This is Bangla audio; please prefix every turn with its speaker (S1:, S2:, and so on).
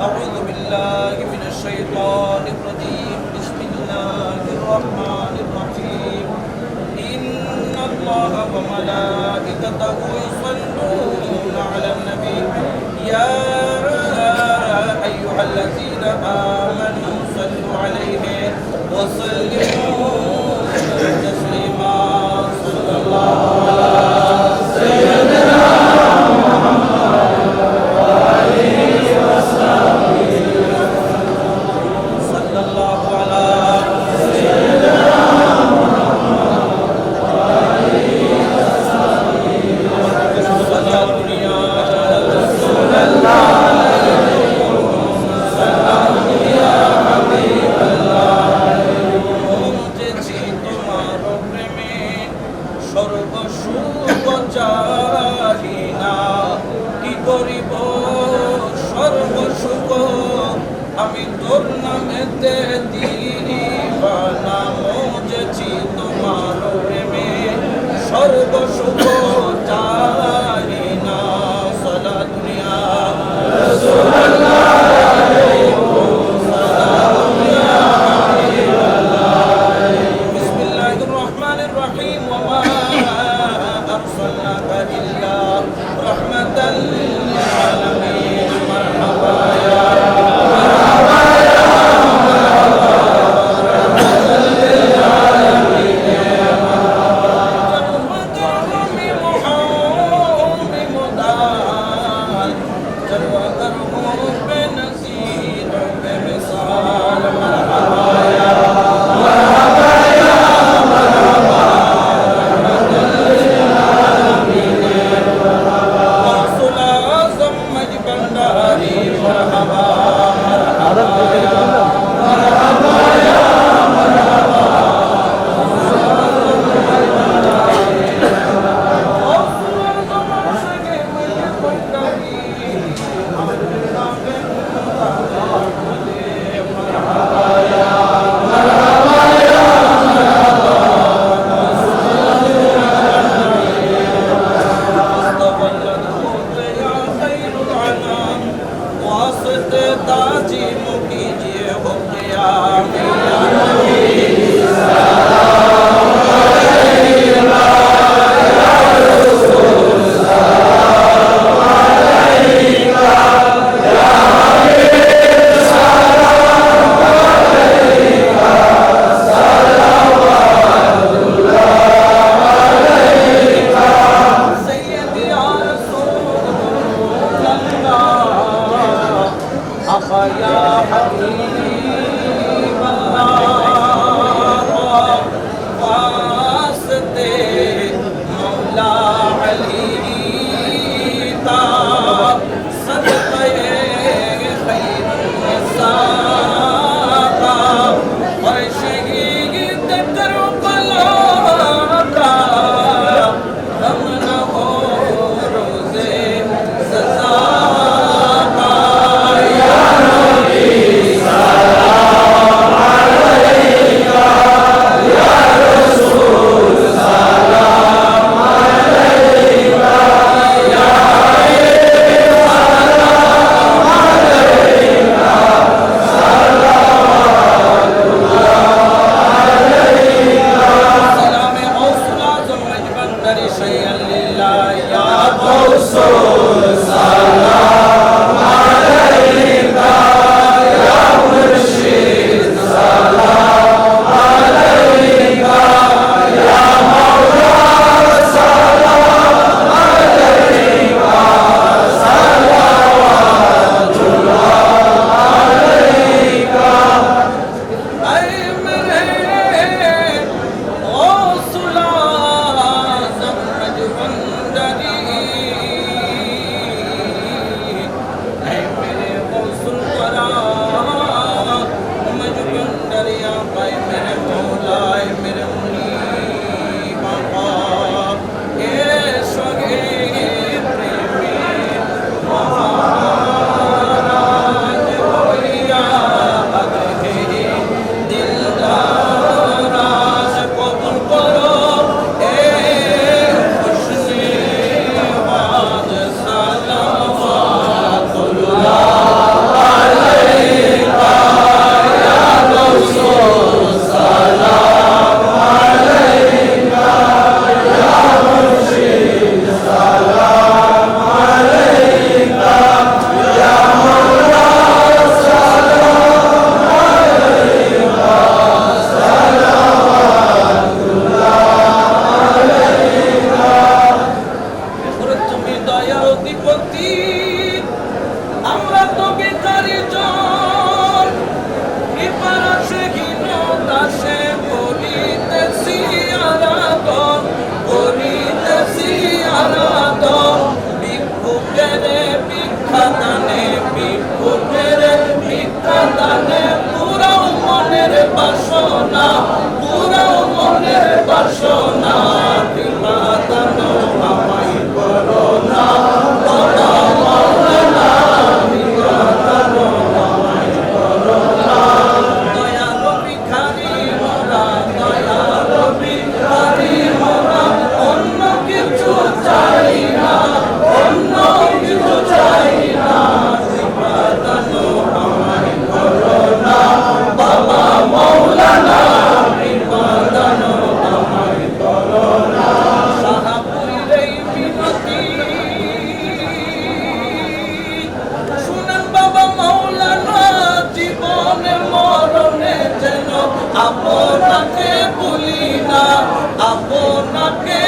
S1: أعوذ بالله من الشيطان الرجيم بسم الله الرحمن الرحيم إن الله وملائكته يصلون على النبي يا أيها الذين آمنوا صلوا عليه وسلموا تسليما صلى الله على سيدنا আমি তোর নামেতে দিবানা মজেছি তোমার প্রেমে সর্বসুখ চাই না সালা দুনিয়া রাসূলুল্লাহ আলাইকুম সালাম দুনিয়া হাবিবাল্লাহ বিসমিল্লাহির রহমানির রহিম ওয়া মা আরসালনাকা ইল্লা রাহমাতাল লিল আলামিন মারহাবা ইয়া বাসনা পুরাও মনের বাসনা কৃপা দান আমায় করো না বাবা মাওলানা কৃপা দান আমায় করো না দয়ালো ভিখারি মোরা দয়ালো ভিখারি মোরা অন্য কিছু চাই না অন্য কিছু চাই না কৃপা দান আমায় করো না বাবা মাওলানা কৃপা দান আমায় করো না সাহাবুরেই বিনতি শুনেন বাবা মাওলানা জীবনে মরণে যেন আপনাকে ভুলি না আপনাকে